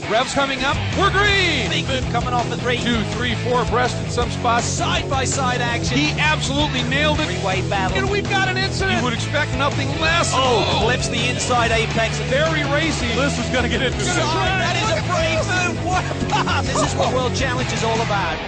Revs coming up. We're green. Big move coming off the 3. 2, 3, 4 abreast in some spots. Side-by-side action. He absolutely nailed it. Three-way battle. And we've got an incident. You would expect nothing less. Clips the inside apex. Very racy. This is going to get into That is a brave move. What a pass. This is what World Challenge is all about.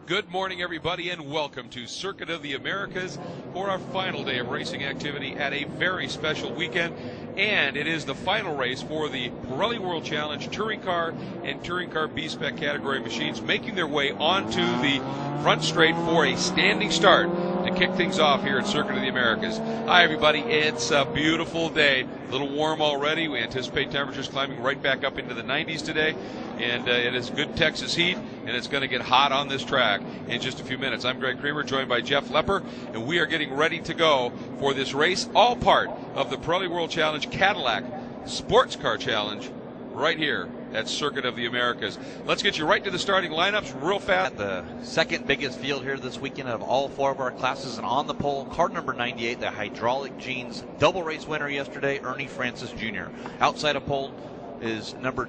Good morning, everybody, and welcome to Circuit of the Americas for our final day of racing activity at a very special weekend. And it is the final race for the Pirelli World Challenge Touring Car and Touring Car B-Spec category machines, making their way onto the front straight for a standing start to kick things off here at Circuit of the Americas. Hi, everybody. It's a beautiful day. A little warm already. We anticipate temperatures climbing right back up into the 90s today. And it is good Texas heat, and it's going to get hot on this track in just a few minutes. I'm Greg Creamer, joined by Jeff Lepper, and we are getting ready to go for this race, all part of the Pirelli World Challenge Cadillac Sports Car Challenge right here at Circuit of the Americas. Let's get you right to the starting lineups real fast. The second biggest field here this weekend of all 4 of our classes, and on the pole, car number 98, the hydraulic jeans double race winner yesterday, Ernie Francis Jr. Outside of pole is number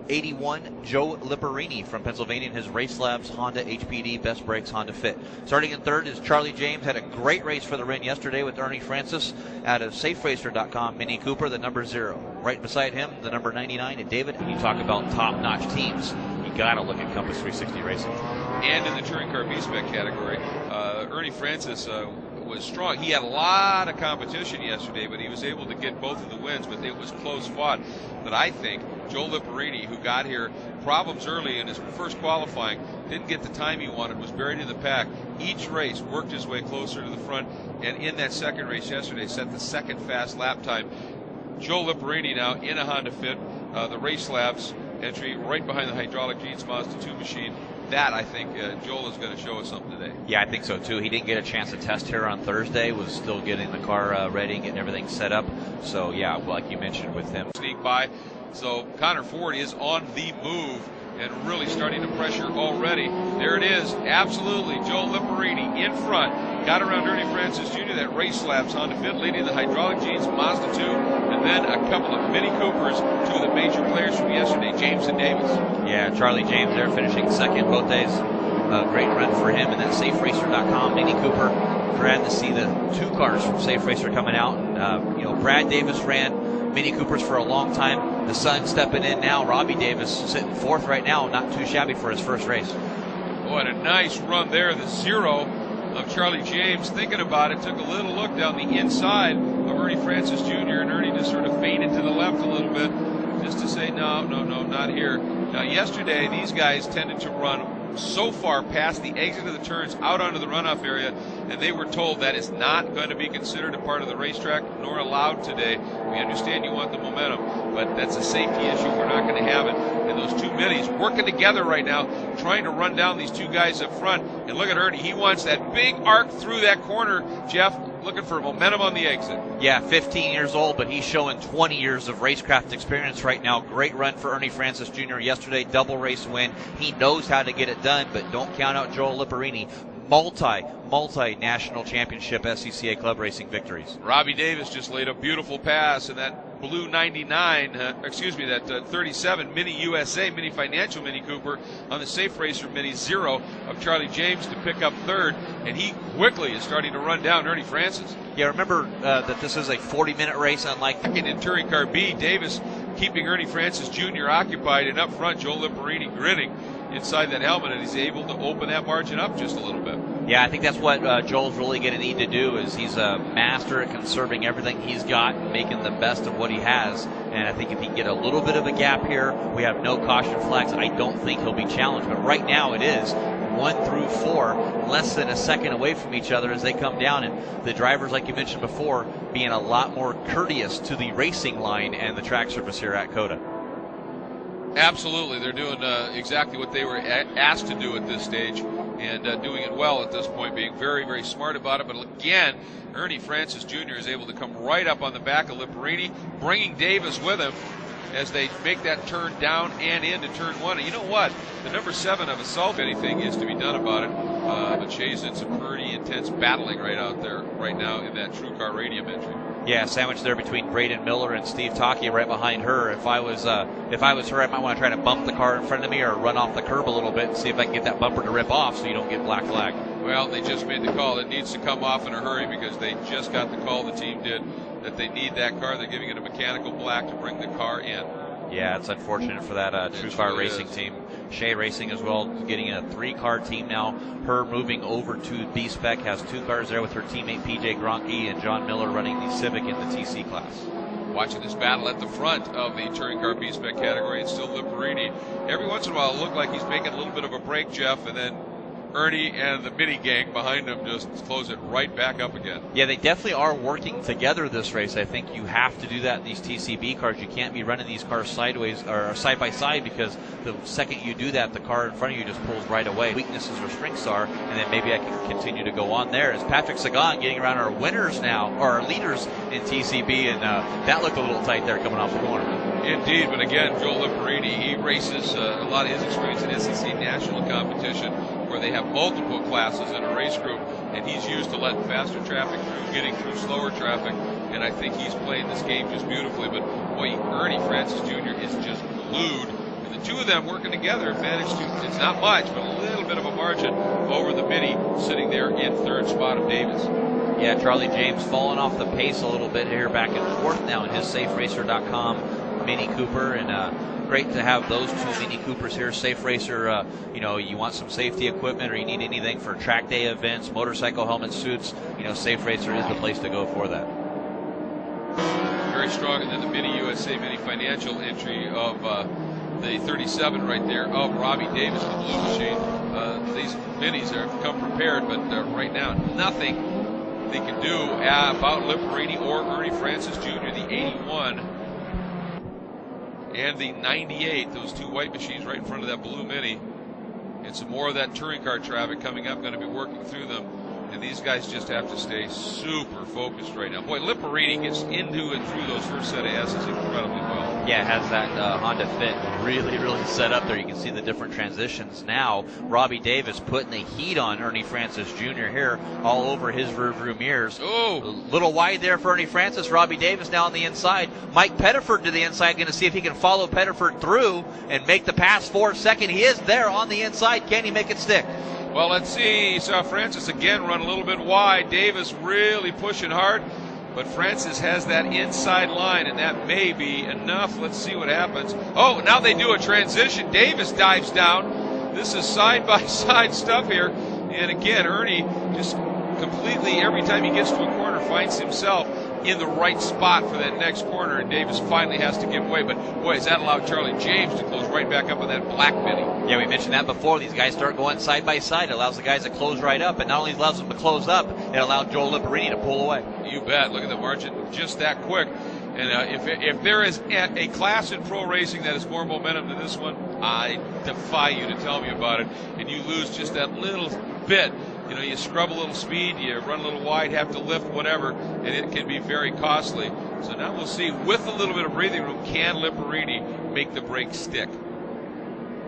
81, Joe Lipperini from Pennsylvania in his Race Labs Honda HPD Best Brakes Honda Fit. Starting in third is Charlie James. Had a great race for the win yesterday with Ernie Francis out of SafeRacer.com. Mini Cooper, the number 0. Right beside him, the number 99, and David. You talk about top-notch teams, you got to look at Compass 360 Racing. And in the Touring Car B-Spec category, Ernie Francis was strong. He had a lot of competition yesterday, but he was able to get both of the wins, but it was close fought. But I think Joe Lipperini, who got here problems early in his first qualifying, didn't get the time he wanted, was buried in the pack. Each race worked his way closer to the front, and in that second race yesterday set the second fast lap time. Joe Lipperini now in a Honda Fit, the Race Labs entry right behind the hydraulic jeans Mazda 2 machine. That, I think, Joel is going to show us something today. Yeah, I think so, too. He didn't get a chance to test here on Thursday, was still getting the car ready and getting everything set up. So, yeah, like you mentioned with him. Sneak by. So, Connor Ford is on the move and really starting to pressure already. There it is. Absolutely. Joel Lipperini in front. Got around Ernie Francis Jr., that Race Labs Honda Fit, leading the hydraulic jeans Mazda 2, and then a couple of Mini Coopers, 2 of the major players from yesterday, James and Davis. Yeah, Charlie James there finishing second both days. Great run for him, and that SafeRacer.com Mini Cooper. Glad to see the 2 cars from Safe Racer coming out. And, Brad Davis ran Mini Coopers for a long time. The son stepping in now. Robbie Davis sitting 4th right now. Not too shabby for his first race. Boy, a nice run there. The 0 of Charlie James. Thinking about it, took a little look down the inside of Ernie Francis Jr., and Ernie just sort of faded to the left a little bit just to say, no, not here. Now, yesterday, these guys tended to run so far past the exit of the turns out onto the runoff area, and they were told that is not going to be considered a part of the racetrack nor allowed today. We understand you want the momentum, but that's a safety issue. We're not going to have it. And those 2 minis working together right now, trying to run down these 2 guys up front. And look at Ernie. He wants that big arc through that corner, Jeff, looking for momentum on the exit. Yeah, 15 years old, but he's showing 20 years of racecraft experience right now. Great run for Ernie Francis Jr. yesterday, double race win. He knows how to get it done, but don't count out Joel Lipperini. Multi-national championship SCCA club racing victories. Robbie Davis just laid a beautiful pass, and that blue 99, that 37 Mini USA, Mini Financial Mini Cooper on the Safe Racer Mini 0 of Charlie James to pick up 3rd, and he quickly is starting to run down Ernie Francis. Yeah, remember that this is a 40-minute race, unlike in Touring Car B. Davis keeping Ernie Francis Jr. occupied, and up front, Joel Lipperini grinning inside that helmet, and he's able to open that margin up just a little bit. Yeah, I think that's what Joel's really going to need to do. Is he's a master at conserving everything he's got and making the best of what he has. And I think if he can get a little bit of a gap here, we have no caution flags. I don't think he'll be challenged, but right now it is 1 through 4, less than a second away from each other as they come down, and the drivers, like you mentioned before, being a lot more courteous to the racing line and the track surface here at Cota. Absolutely. They're doing exactly what they were asked to do at this stage, and doing it well at this point, being very, very smart about it. But again, Ernie Francis Jr. is able to come right up on the back of Lipperini, bringing Davis with him as they make that turn down and into turn 1. And you know what? The number 7 of Assault, if anything is to be done about it. But Shay's in some pretty intense battling right out there right now in that True Car Radium entry. Yeah, sandwiched there between Braden Miller and Steve Taki right behind her. If I was her, I might want to try to bump the car in front of me or run off the curb a little bit and see if I can get that bumper to rip off so you don't get black flag. Well, they just made the call. It needs to come off in a hurry because they just got the call, the team did, that they need that car. They're giving it a mechanical black to bring the car in. Yeah, it's unfortunate for that True Car Racing team. Shea Racing as well, getting in a 3-car team now. Her moving over to B-Spec, has 2 cars there with her teammate PJ Gronke and John Miller running the Civic in the TC class. Watching this battle at the front of the touring car B-Spec category, it's still Liparini. Every once in a while, it looked like he's making a little bit of a break, Jeff, and then Ernie and the mini gang behind him just close it right back up again. Yeah, they definitely are working together this race. I think you have to do that in these TCB cars. You can't be running these cars sideways or side by side because the second you do that, the car in front of you just pulls right away. Weaknesses or strengths are, and then maybe I can continue to go on there. As Patrick Sagan getting around our winners now, or our leaders in TCB, and that looked a little tight there coming off the corner. Indeed, but again, Joe Liparini, he races a lot of his experience in SEC national competition where they have multiple classes in a race group, and he's used to letting faster traffic through, getting through slower traffic, and I think he's playing this game just beautifully. But boy, Ernie Francis Jr. is just glued, and the two of them working together managed to, it's not much, but a little bit of a margin over the mini, sitting there in 3rd spot of Davis. Yeah, Charlie James falling off the pace a little bit here, back and 4th now in his SafeRacer.com Mini Cooper, and great to have those 2 Mini Coopers here. Safe Racer, you want some safety equipment or you need anything for track day events, motorcycle helmet suits, Safe Racer is the place to go for that. Very strong, and then the Mini USA Mini Financial entry of the 37 right there of Robbie Davis, the blue machine. These minis have come prepared, but right now nothing they can do about Liparini or Ernie Francis Jr., the 81 and the 98, those 2 white machines right in front of that blue mini. And some more of that touring car traffic coming up, going to be working through them. And these guys just have to stay super focused right now. Boy, Liparini gets into and through those first set of S's incredibly well. Yeah, has that Honda Fit really set up there. You can see the different transitions now. Robbie Davis putting the heat on Ernie Francis Jr. here, all over his rear-view mirrors. Oh, a little wide there for Ernie Francis. Robbie Davis now on the inside. Mike Pettiford to the inside, going to see if he can follow Pettiford through and make the pass for 2nd. He is there on the inside. Can he make it stick? well, let's see. You saw Francis again run a little bit wide. Davis really pushing hard. But Francis has that inside line, and that may be enough. Let's see what happens. Oh, now they do a transition. Davis dives down. This is side-by-side stuff here. And again, Ernie just completely, every time he gets to a corner, finds himself in the right spot for that next corner, and Davis finally has to give way. But boy, has that allowed Charlie James to close right back up on that black mini. Yeah, we mentioned that before. These guys start going side by side. It allows the guys to close right up, and not only allows them to close up, it allowed Joel Liparini to pull away. You bet. Look at the margin, just that quick. And if there is a class in pro racing that has more momentum than this one, I defy you to tell me about it. And you lose just that little bit. You scrub a little speed, you run a little wide, have to lift, whatever, and it can be very costly. So now we'll see, with a little bit of breathing room, can Liparini make the brake stick?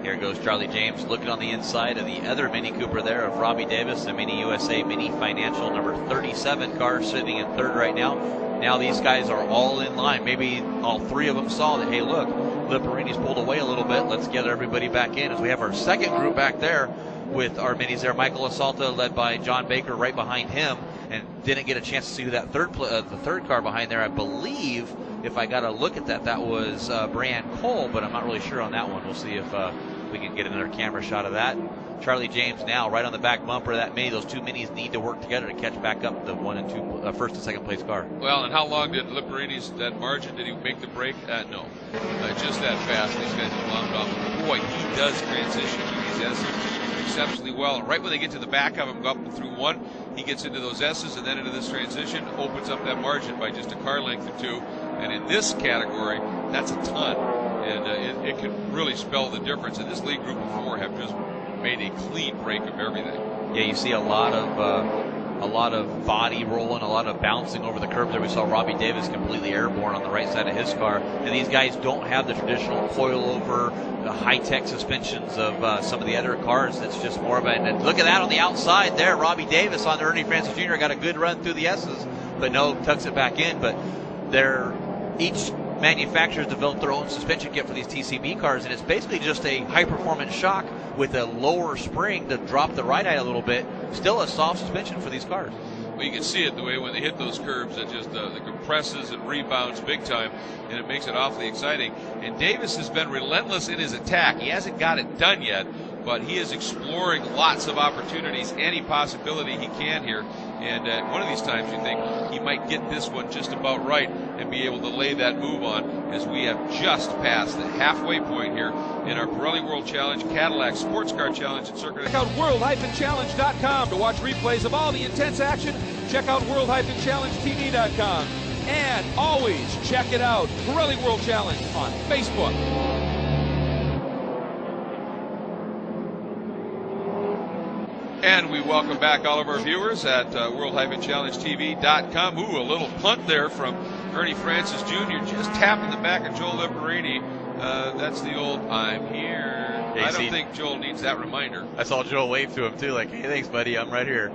Here goes Charlie James looking on the inside of the other Mini Cooper there of Robbie Davis, the Mini USA Mini Financial number 37 car sitting in 3rd right now. Now these guys are all in line. Maybe all 3 of them saw that, hey, look, Liparini's pulled away a little bit. Let's get everybody back in as we have our 2nd group back there with our minis there. Michael Asalta led by John Baker right behind him, and didn't get a chance to see who that the 3rd car behind there. I believe, if I got a look at that, that was Brian Cole, but I'm not really sure on that one. We'll see if we can get another camera shot of that. Charlie James now right on the back bumper of that mini. Those 2 minis need to work together to catch back up the 1 and 2 1st and 2nd place car. Well, and how long did Liparini's, that margin, did he make the break? No, just that fast. These guys have lounged off. Boy, he does transition to these S's exceptionally well. And right when they get to the back of him, go up and through 1, he gets into those S's and then into this transition, opens up that margin by just a car length or 2. And in this category, that's a ton. And it can really spell the difference. And this lead group of 4 have just made a clean break of everything. Yeah, you see a lot of body rolling, a lot of bouncing over the curb there. We saw Robbie Davis completely airborne on the right side of his car. And these guys don't have the traditional coil-over, the high-tech suspensions of some of the other cars. It's just more of a, and look at that on the outside there. Robbie Davis on Ernie Francis Jr. got a good run through the S's. but no, tucks it back in. But each manufacturers developed their own suspension kit for these TCB cars, and it's basically just a high-performance shock with a lower spring to drop the ride height a little bit. Still a soft suspension for these cars. Well, you can see it the way when they hit those curves, it just it compresses and rebounds big time, and it makes it awfully exciting. And Davis has been relentless in his attack. He hasn't got it done yet, but he is exploring lots of opportunities, any possibility he can here. And one of these times you think he might get this one just about right and be able to lay that move on, as we have just passed the halfway point here in our Pirelli World Challenge Cadillac Sports Car Challenge at Circuit. Check out world-challenge.com to watch replays of all the intense action. Check out world-challengetv.com. And always check it out, Pirelli World Challenge on Facebook. And we welcome back all of our viewers at world-challengetv.com. Ooh, a little punt there from Ernie Francis Jr. just tapping the back of Joel Liparini. That's the old "I'm here." Yeah, I don't think Joel needs that reminder. I saw Joel wave to him too, like, "Hey, thanks, buddy. I'm right here."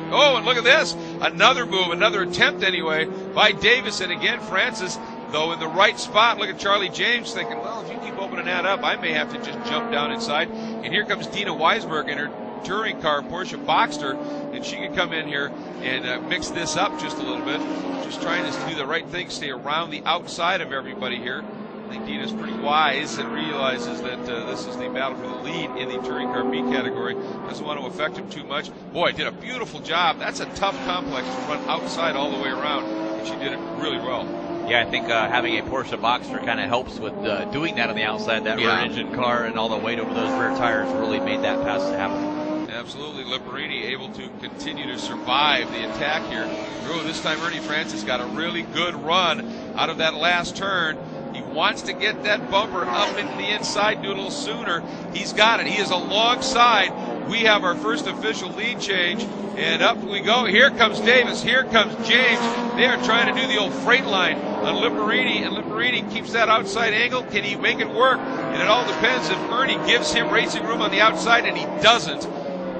Oh, and look at this. Another move, another attempt anyway, by Davis. And again, Francis, though, in the right spot. Look at Charlie James thinking, well, if you keep opening that up, I may have to just jump down inside. And here comes Dina Weisberg in her touring car, Porsche Boxster, and she can come in here and mix this up just a little bit. Just trying to do the right thing, stay around the outside of everybody here. I think Dina's pretty wise and realizes that this is the battle for the lead in the touring car B category. Doesn't want to affect him too much. Boy, did a beautiful job. That's a tough complex to run outside all the way around, and she did it really well. Yeah, I think having a Porsche Boxster kind of helps with doing that on the outside. That rear engine car and all the weight over those rear tires really made that pass happen. Absolutely. Liparini able to continue to survive the attack here. Oh, this time Ernie Francis got a really good run out of that last turn. He wants to get that bumper up into the inside, do a little sooner. He's got it. He is alongside. We have our first official lead change, and up we go. Here comes Davis. Here comes James. They are trying to do the old freight line on Liparini, and Liparini keeps that outside angle. Can he make it work? And it all depends if Ernie gives him racing room on the outside, and he doesn't.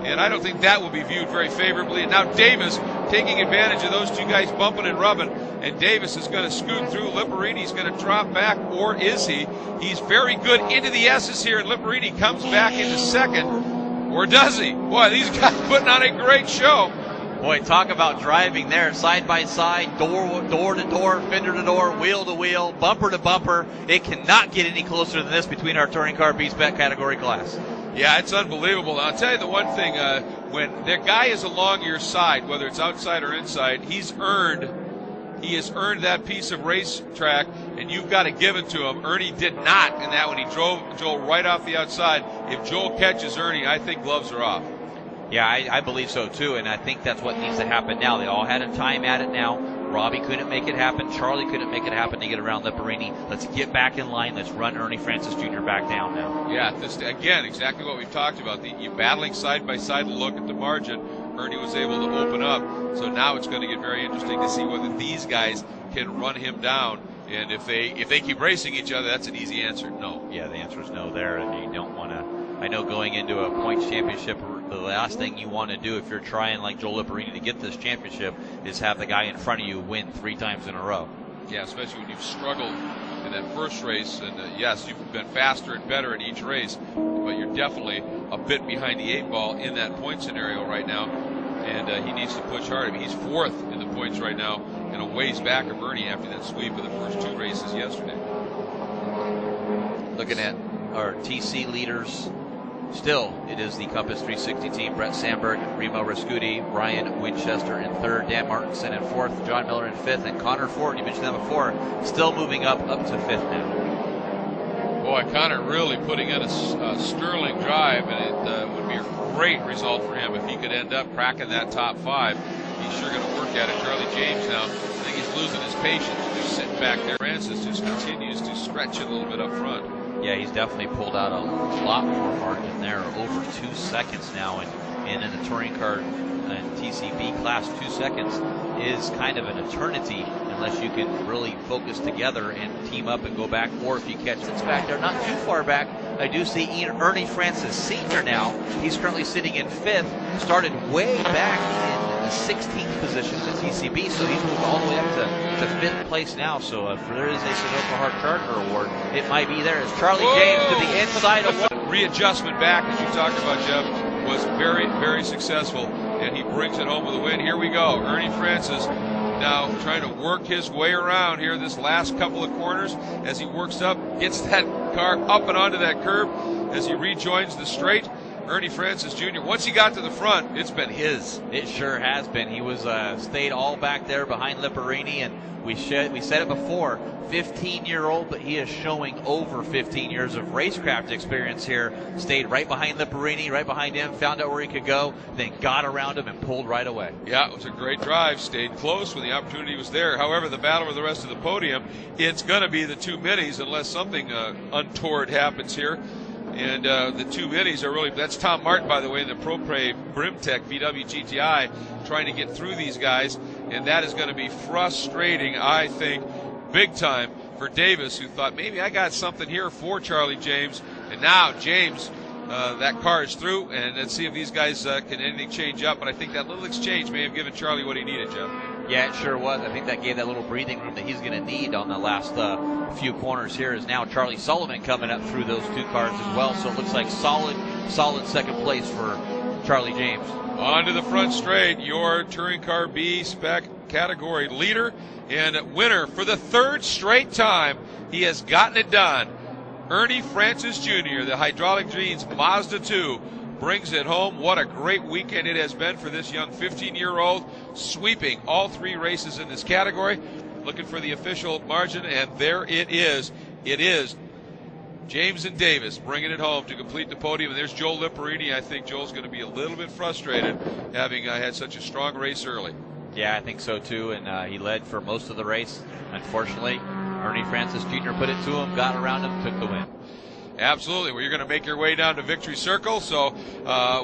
And I don't think that will be viewed very favorably. And now Davis taking advantage of those two guys bumping and rubbing. And Davis is going to scoot through. Liparini's going to drop back, or is he? He's very good into the S's here, and Liparini comes back into second. Or does he? Boy, these guys putting on a great show. Boy, talk about driving there, side by side, door to door, fender to door, wheel to wheel, bumper to bumper. It cannot get any closer than this between our touring car B spec category class. Yeah, it's unbelievable. I'll tell you the one thing, when the guy is along your side, whether it's outside or inside, he has earned that piece of racetrack, and you've got to give it to him. Ernie did not in that when he drove Joel right off the outside. If Joel catches Ernie, I think gloves are off. Yeah, I believe so too, and I think that's what needs to happen now. They all had a time at it now. Robbie couldn't make it happen. Charlie couldn't make it happen to get around Liparini. Let's get back in line. Let's run Ernie Francis Jr. back down now. Yeah, this again, exactly what we've talked about. You battling side by side to look at the margin. Ernie was able to open up. So now it's going to get very interesting to see whether these guys can run him down. And if they keep racing each other, that's an easy answer. No. Yeah, the answer is no there, and you don't want to. I know going into a points championship, the last thing you want to do if you're trying like Joel Liparini to get this championship is have the guy in front of you win 3 times in a row. Yeah, especially when you've struggled in that first race. And yes, you've been faster and better in each race, but you're definitely a bit behind the 8 ball in that point scenario right now. And he needs to push hard. I mean, he's 4th in the points right now and a ways back of Ernie after that sweep of the first 2 races yesterday. Looking at our TC leaders, still, it is the Compass 360 team. Brett Sandberg, Remo Rascuti, Ryan Winchester in 3rd, Dan Martinson in 4th, John Miller in 5th, and Connor Ford, you mentioned that before, still moving up to 5th now. Boy, Connor really putting in a sterling drive, and it would be a great result for him if he could end up cracking that top 5. He's sure going to work at it. Charlie James now, I think he's losing his patience, just sitting back there. Francis just continues to stretch it a little bit up front. Yeah, he's definitely pulled out a lot more margin there, over 2 seconds now, and in the touring car and TCB class, 2 seconds is kind of an eternity unless you can really focus together and team up and go back, or if you catch this back there, not too far back. I do see Ernie Francis Sr. now. He's currently sitting in 5th, started way back in the 16th position in the TCB, so he's moved all the way up to 5th place now. So if there is a Sunoco Hard Charger Award, it might be there as Charlie James to the inside of readjustment back, as you talked about, Jeff, was very, very successful, and he brings it home with a win. Here we go. Ernie Francis now trying to work his way around here this last couple of corners as he works up, gets that car up and onto that curb as he rejoins the straight. Ernie Francis Jr., once he got to the front, it's been his. It sure has been. He was stayed all back there behind Lipperini, and we said it before, 15-year-old, but he is showing over 15 years of racecraft experience here. Stayed right behind Lipperini, right behind him, found out where he could go, then got around him and pulled right away. Yeah, it was a great drive. Stayed close when the opportunity was there. However, the battle with the rest of the podium, it's going to be the two minis unless something untoward happens here. And the two minis are really, that's Tom Martin, by the way, in the ProPay Brimtech VW GTI, trying to get through these guys. And that is going to be frustrating, I think, big time for Davis, who thought maybe I got something here for Charlie James. And now James, that car is through, and let's see if these guys can anything change up. But I think that little exchange may have given Charlie what he needed, Jeff. Yeah, it sure was. I think that gave that little breathing room that he's going to need on the last few corners here. Is now Charlie Sullivan coming up through those two cars as well. So it looks like solid second place for Charlie James. On to the front straight, your Touring Car B spec category leader and winner for the third straight time. He has gotten it done. Ernie Francis Jr., the Hydraulic Dreams Mazda 2, brings it home. What a great weekend it has been for this young 15-year-old, sweeping all three races in this category. Looking for the official margin, and there it is. It is James and Davis bringing it home to complete the podium. And there's Joel Lipperini. I think Joel's going to be a little bit frustrated having had such a strong race early. Yeah, I think so too, and he led for most of the race. Unfortunately, Ernie Francis Jr. put it to him, got around him, took the win. Absolutely. Well, you're going to make your way down to Victory Circle, so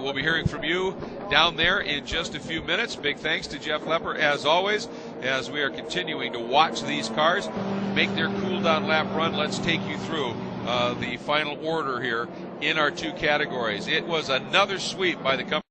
we'll be hearing from you down there in just a few minutes. Big thanks to Jeff Lepper, as always, as we are continuing to watch these cars make their cool-down lap run. Let's take you through the final order here in our two categories. It was another sweep by the company.